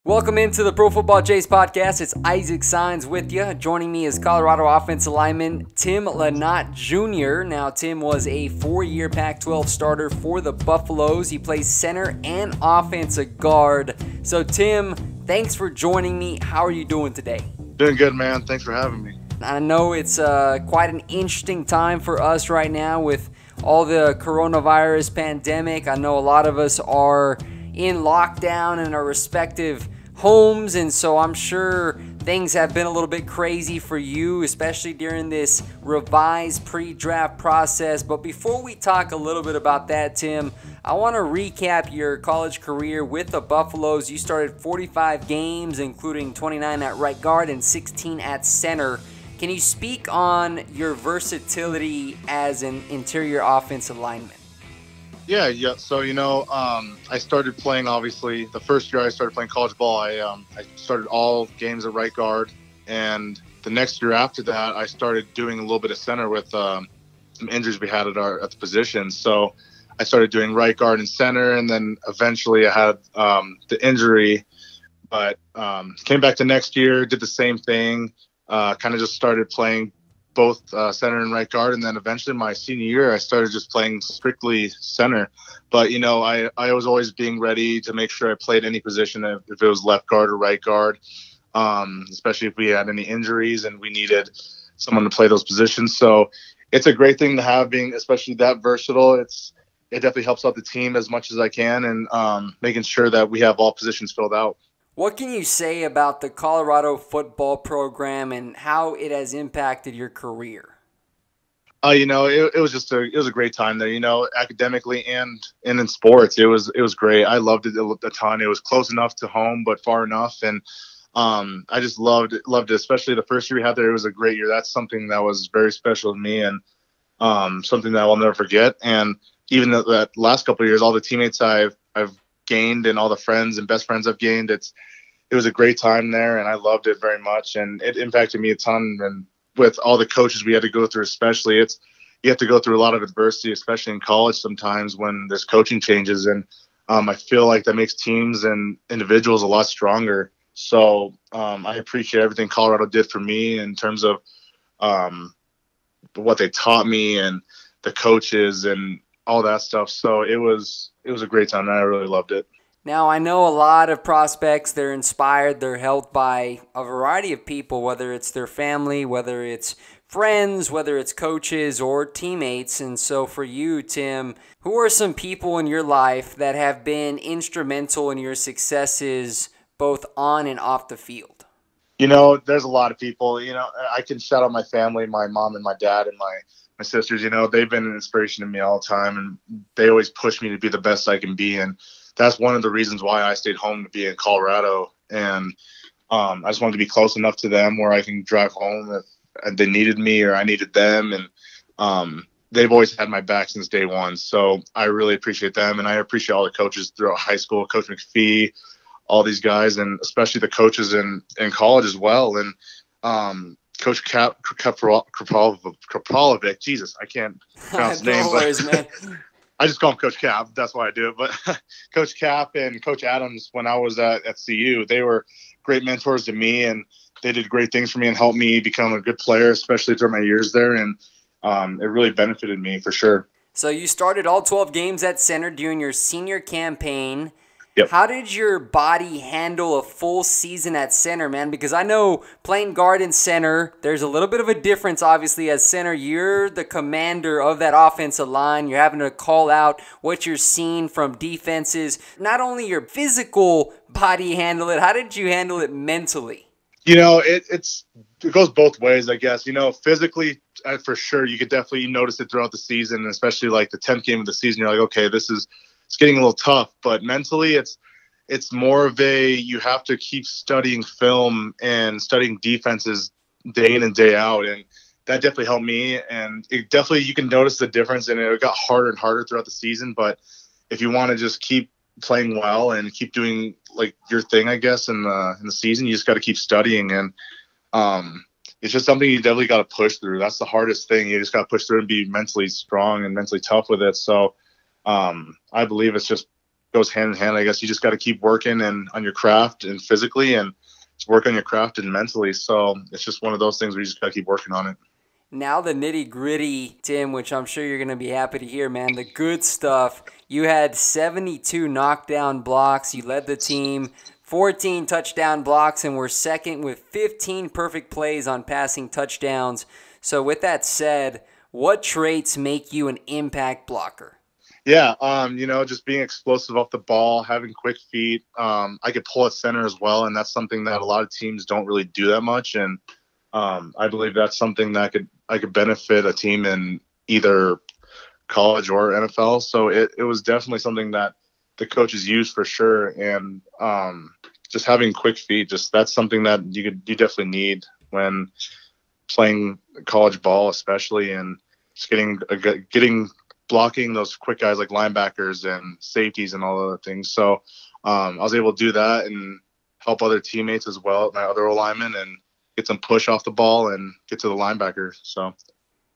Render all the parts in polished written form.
Welcome into the Pro Football Chase podcast. It's Isaac Saenz with you. Joining me is Colorado offensive lineman Tim Lynott Jr. Now, Tim was a four-year Pac-12 starter for the Buffaloes. He plays center and offensive guard. So, Tim, thanks for joining me. How are you doing today? Doing good, man. Thanks for having me. I know it's quite an interesting time for us right now with all the coronavirus pandemic. I know a lot of us are in lockdown in our respective homes, and so I'm sure things have been a little bit crazy for you, especially during this revised pre-draft process. But before we talk a little bit about that, Tim, I want to recap your college career with the Buffaloes. You started 45 games, including 29 at right guard and 16 at center. Can you speak on your versatility as an interior offensive lineman? Yeah. So, I started playing, obviously, the first year I started playing college ball, I started all games at right guard. And the next year after that, I started doing a little bit of center with some injuries we had at the position. So I started doing right guard and center, and then eventually I had the injury. But came back to next year, did the same thing, kind of just started playing both center and right guard, and then eventually my senior year I started just playing strictly center. But I was always being ready to make sure I played any position, if it was left guard or right guard, especially if we had any injuries and we needed someone to play those positions. So it's a great thing to have, being especially that versatile. It definitely helps out the team as much as I can, and making sure that we have all positions filled out. What can you say about the Colorado football program and how it has impacted your career? It was a great time there, academically and in sports. It was great. I loved it a ton. It was close enough to home, but far enough. And I just loved it, especially the first year we had there. It was a great year. That's something that was very special to me, and something that I'll never forget. And even that last couple of years, all the teammates I've gained and all the friends and best friends I've gained, it was a great time there, and I loved it very much, and it impacted me a ton. And with all the coaches we had to go through, especially, you have to go through a lot of adversity, especially in college sometimes when there's coaching changes. And I feel like that makes teams and individuals a lot stronger. So I appreciate everything Colorado did for me in terms of what they taught me and the coaches and all that stuff. So it was a great time, and I really loved it. Now, I know a lot of prospects, they're inspired, they're helped by a variety of people, whether it's their family, whether it's friends, whether it's coaches or teammates. And so for you, Tim, who are some people in your life that have been instrumental in your successes both on and off the field? There's a lot of people. I can shout out my family, my mom and my dad and my sisters. They've been an inspiration to me all the time, and they always push me to be the best I can be. And that's one of the reasons why I stayed home to be in Colorado. And I just wanted to be close enough to them where I can drive home if they needed me or I needed them. And they've always had my back since day one. So I really appreciate them. And I appreciate all the coaches throughout high school, Coach McPhee, all these guys, and especially the coaches in college as well. And Coach Krapalovic, Jesus, I can't pronounce his name. No worries, man. I just call him Coach Cap. That's why I do it. But Coach Cap and Coach Adams, when I was at CU, they were great mentors to me, and they did great things for me and helped me become a good player, especially during my years there. And it really benefited me for sure. So you started all 12 games at center during your senior campaign. Yep. How did your body handle a full season at center, man? Because I know playing guard and center, there's a little bit of a difference, obviously. As center, you're the commander of that offensive line. You're having to call out what you're seeing from defenses. Not only your physical body handle it, how did you handle it mentally? It goes both ways, I guess. Physically, for sure, you could definitely notice it throughout the season, especially like the 10th game of the season. You're like, okay, it's getting a little tough. But mentally, it's more of you have to keep studying film and studying defenses day in and day out. And that definitely helped me. And you can notice the difference. And it got harder and harder throughout the season. But if you want to just keep playing well and keep doing like your thing, I guess, in the season, you just got to keep studying. And it's just something you definitely got to push through. That's the hardest thing. You just got to push through and be mentally strong and mentally tough with it. So I believe it's just goes hand in hand. I guess you just got to keep working and on your craft and physically, and just work on your craft and mentally. So it's just one of those things where you just got to keep working on it. Now the nitty-gritty, Tim, which I'm sure you're going to be happy to hear, man. The good stuff. You had 72 knockdown blocks. You led the team, 14 touchdown blocks, and were second with 15 perfect plays on passing touchdowns. So with that said, what traits make you an impact blocker? Yeah, just being explosive off the ball, having quick feet. I could pull at center as well, and that's something that a lot of teams don't really do that much. And I believe that's something that I could benefit a team in either college or NFL. So it was definitely something that the coaches used for sure. And just having quick feet, that's something that you definitely need when playing college ball, especially, and just getting blocking those quick guys like linebackers and safeties and all other things. So I was able to do that and help other teammates as well, my other linemen, and get some push off the ball and get to the linebacker. So,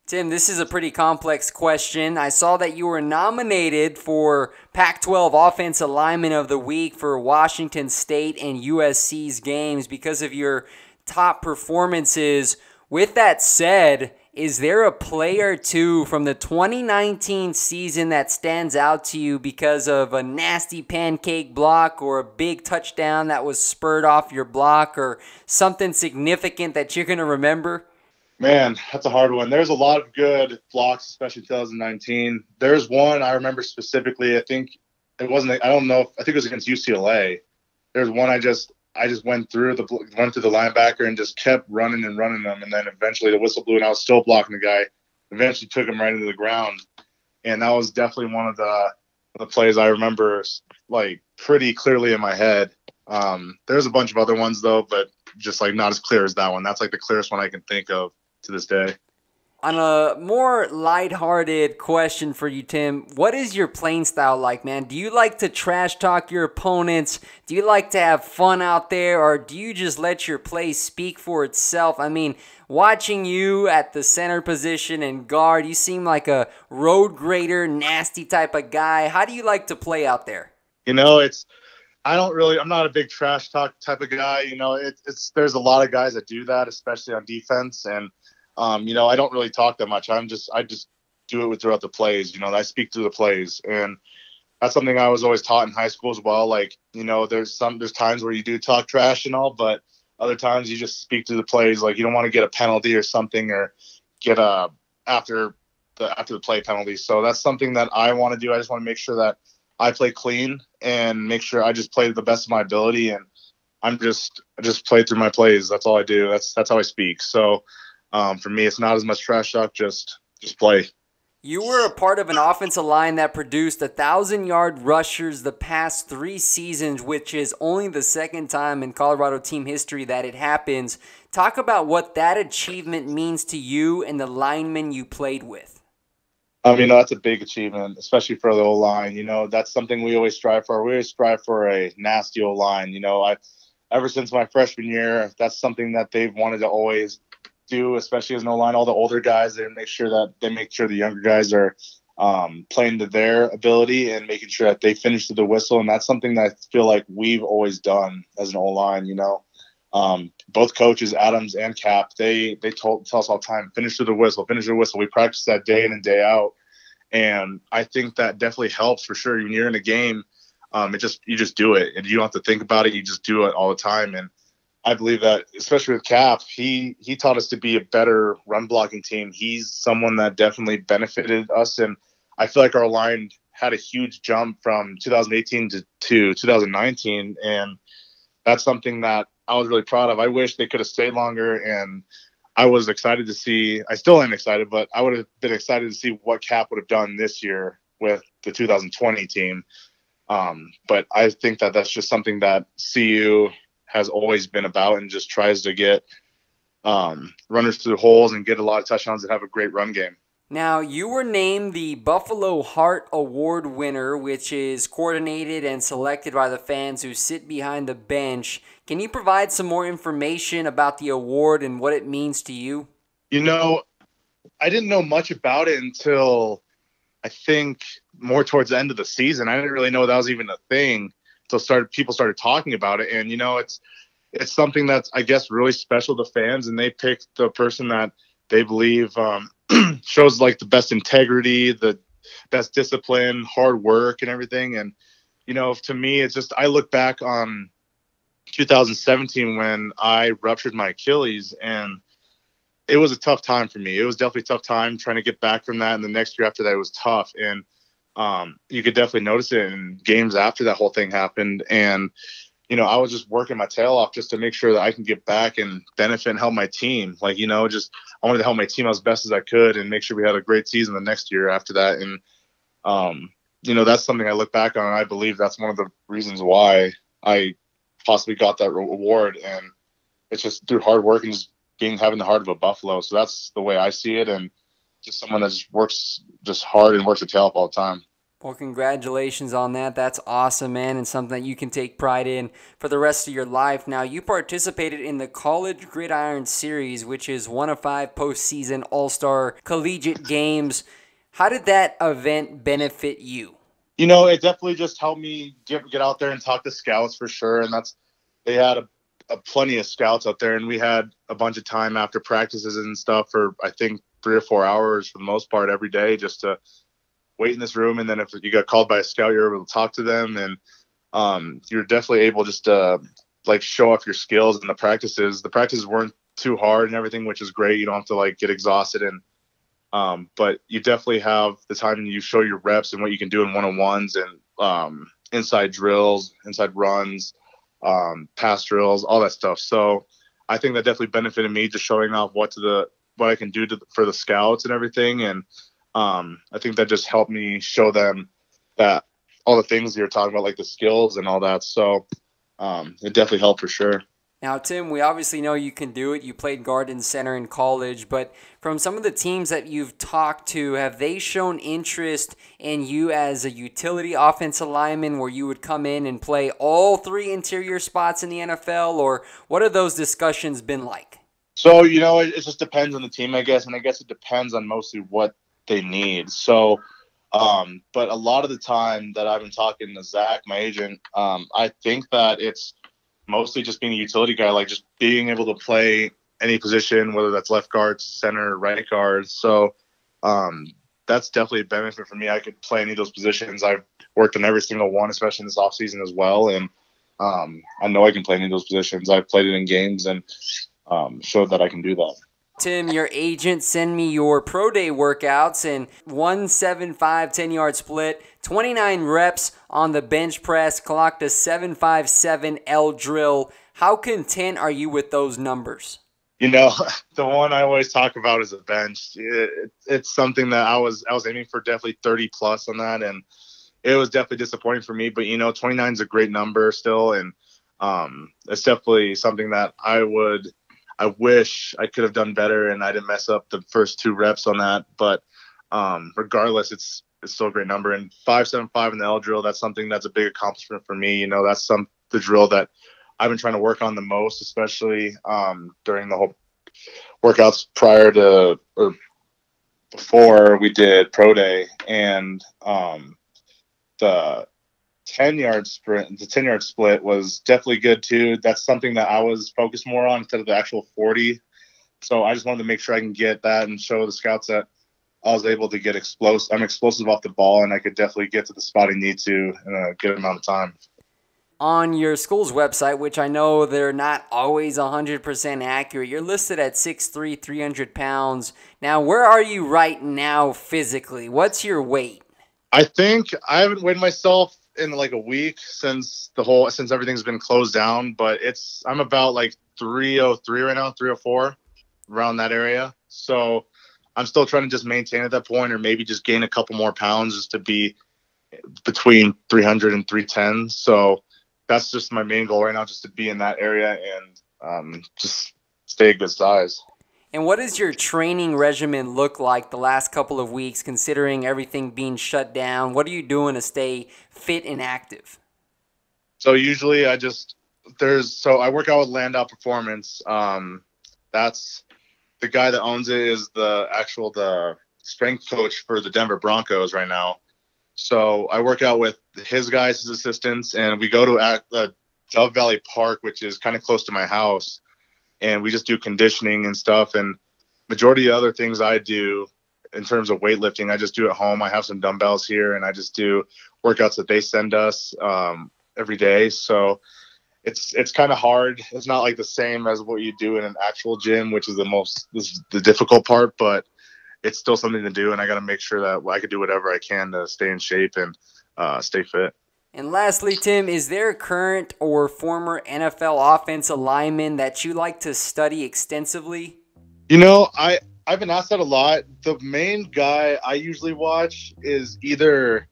Tim, this is a pretty complex question. I saw that you were nominated for Pac-12 Offensive Lineman of the Week for Washington State and USC's games because of your top performances. With that said, is there a play or two from the 2019 season that stands out to you because of a nasty pancake block or a big touchdown that was spurred off your block or something significant that you're going to remember? Man, that's a hard one. There's a lot of good blocks, especially 2019. There's one I remember specifically. I think it was against UCLA. There's one I just went through the linebacker and just kept running and running them, and then eventually the whistle blew and I was still blocking the guy. Eventually took him right into the ground, and that was definitely one of the plays I remember like pretty clearly in my head. There's a bunch of other ones though, but just like not as clear as that one. That's like the clearest one I can think of to this day. On a more lighthearted question for you, Tim, what is your playing style like, man? Do you like to trash talk your opponents? Do you like to have fun out there, or do you just let your play speak for itself? I mean, watching you at the center position and guard, you seem like a road grader, nasty type of guy. How do you like to play out there? I'm not a big trash talk type of guy. There's a lot of guys that do that, especially on defense. And, I don't really talk that much. I just do it throughout the plays. I speak through the plays, and that's something I was always taught in high school as well. Like, there's times where you do talk trash and all, but other times you just speak through the plays. Like, you don't want to get a penalty or something, or get after the play penalty. So that's something that I want to do. I just want to make sure that I play clean and make sure I just play to the best of my ability, and I just play through my plays. That's all I do. That's how I speak. So for me, it's not as much trash talk, just play. You were a part of an offensive line that produced 1,000-yard rushers the past 3 seasons, which is only the second time in Colorado team history that it happens. Talk about what that achievement means to you and the linemen you played with. That's a big achievement, especially for the O-line. That's something we always strive for. We always strive for a nasty O-line. Ever since my freshman year, that's something that they've wanted to always do, especially as an O-line. All the older guys, they make sure the younger guys are playing to their ability and making sure that they finish to the whistle. And that's something that I feel like we've always done as an O-line. Both coaches, Adams and Cap, they tell us all the time, finish to the whistle, finish to the whistle. We practice that day in and day out. And I think that definitely helps for sure. When you're in a game, you just do it, and you don't have to think about it. You just do it all the time. And I believe that, especially with Cap, he taught us to be a better run blocking team. He's someone that definitely benefited us, and I feel like our line had a huge jump from 2018 to 2019, and that's something that I was really proud of. I wish they could have stayed longer, and I was excited to see. I still am excited, but I would have been excited to see what Cap would have done this year with the 2020 team. But I think that that's just something that CU has always been about, and just tries to get runners through holes and get a lot of touchdowns and have a great run game. Now, you were named the Buffalo Heart Award winner, which is coordinated and selected by the fans who sit behind the bench. Can you provide some more information about the award and what it means to you? I didn't know much about it until I think more towards the end of the season. I didn't really know that was even a thing until people started talking about it. And, it's something that's, I guess, really special to fans, and they pick the person that they believe shows like the best integrity, the best discipline, hard work and everything. And, to me, it's just, I look back on 2017 when I ruptured my Achilles, and it was a tough time for me. It was definitely a tough time trying to get back from that. And the next year after that, it was tough. And you could definitely notice it in games after that whole thing happened. And, I was just working my tail off just to make sure that I can get back and benefit and help my team. Like, just I wanted to help my team as best as I could and make sure we had a great season the next year after that. And, that's something I look back on, and I believe that's one of the reasons why I possibly got that reward. And it's just through hard work and just having the heart of a buffalo. So that's the way I see it. And just someone that just works just hard and works their tail up all the time. Well, congratulations on that. That's awesome, man, and something that you can take pride in for the rest of your life. Now, you participated in the College Gridiron Series, which is one of 5 postseason all-star collegiate games. How did that event benefit you? It definitely just helped me get out there and talk to scouts for sure. And they had a plenty of scouts out there, and we had a bunch of time after practices and stuff for, I think, 3 or 4 hours for the most part every day just to wait in this room. And then if you got called by a scout, you're able to talk to them, and you're definitely able just to show off your skills in the practices. The practices weren't too hard and everything, which is great. You don't have to get exhausted, and but you definitely have the time and you show your reps and what you can do in one-on-ones and inside drills, inside runs, pass drills, all that stuff. So I think that definitely benefited me, just showing off what I can do for the scouts and everything. And I think that just helped me show them that all the things you're talking about, like the skills and all that. So it definitely helped for sure. Now, Tim, we obviously know you can do it. You played guard and center in college, but from some of the teams that you've talked to, have they shown interest in you as a utility offensive lineman where you would come in and play all 3 interior spots in the NFL, or what have those discussions been like? So, it just depends on the team, I guess, and I guess it depends on mostly what they need. So, but a lot of the time that I've been talking to Zach, my agent, I think that it's mostly just being a utility guy, just being able to play any position, whether that's left guard, center, right guard. So that's definitely a benefit for me. I could play any of those positions. I've worked on every single one, especially in this offseason as well. And I know I can play any of those positions. I've played it in games and showed that I can do that. Tim, your agent, send me your pro day workouts and 1-7-5 10-yard split, 29 reps on the bench press, clocked a 7.57 L drill. How content are you with those numbers? The one I always talk about is the bench. It's something that I was aiming for definitely 30 plus on that, and it was definitely disappointing for me. But 29 is a great number still, and it's definitely something that I wish I could have done better, and I didn't mess up the first 2 reps on that. But regardless, it's still a great number. And 5.75 in the L drill, that's something that's a big accomplishment for me. That's the drill that I've been trying to work on the most, especially during the whole workouts prior to or before we did pro day. And the 10-yard sprint, the 10-yard split was definitely good too. That's something that I was focused more on instead of the actual 40. So I just wanted to make sure I can get that and show the scouts that I was able to get explosive. I'm explosive off the ball, and I could definitely get to the spot I need to in a good amount of time. On your school's website, which I know they're not always 100% accurate, you're listed at 6'3", 300 pounds. Now, where are you right now physically? What's your weight? I think I haven't weighed myself in a week since everything's been closed down, but I'm about 303 right now, 304, around that area. So I'm still trying to just maintain at that point, or maybe just gain a couple more pounds just to be between 300 and 310. So that's just my main goal right now, just to be in that area and just stay a good size. And what does your training regimen look like the last couple of weeks, considering everything being shut down? What are you doing to stay fit and active? So usually I work out with Landau Performance. That's the guy that owns it is the strength coach for the Denver Broncos right now. So I work out with his guys, his assistants, and we go to Dove Valley Park, which is kind of close to my house, and we just do conditioning and stuff. And majority of other things I do in terms of weightlifting, I just do at home. I have some dumbbells here, and I just do workouts that they send us every day. So it's kind of hard. It's not like the same as what you do in an actual gym, which is the difficult part, but it's still something to do. And I got to make sure that I can do whatever I can to stay in shape and stay fit. And lastly, Tim, is there a current or former NFL offensive lineman that you like to study extensively? You know, I've been asked that a lot. The main guy I usually watch is either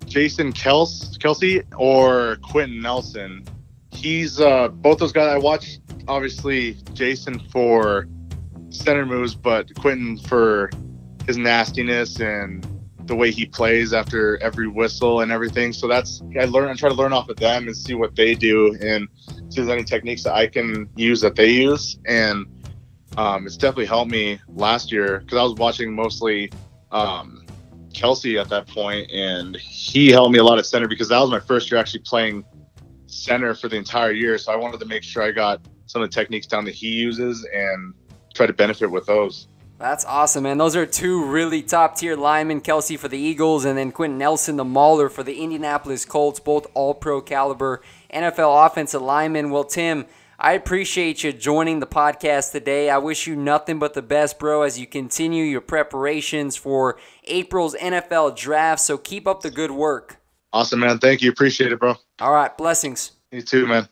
Jason Kelsey or Quentin Nelson. He's both those guys. I watch, obviously, Jason for center moves, but Quentin for his nastiness and the way he plays after every whistle and everything. So I try to learn off of them and see what they do and see if there's any techniques that I can use that they use. And it's definitely helped me last year because I was watching mostly Kelsey at that point, and he helped me a lot at center because that was my first year actually playing center for the entire year. So I wanted to make sure I got some of the techniques down that he uses and try to benefit with those. That's awesome, man. Those are two really top-tier linemen, Kelsey for the Eagles and then Quentin Nelson, the Mauler for the Indianapolis Colts, both all-pro caliber NFL offensive linemen. Well, Tim, I appreciate you joining the podcast today. I wish you nothing but the best, bro, as you continue your preparations for April's NFL draft. So keep up the good work. Awesome, man. Thank you. Appreciate it, bro. All right. Blessings. You too, man.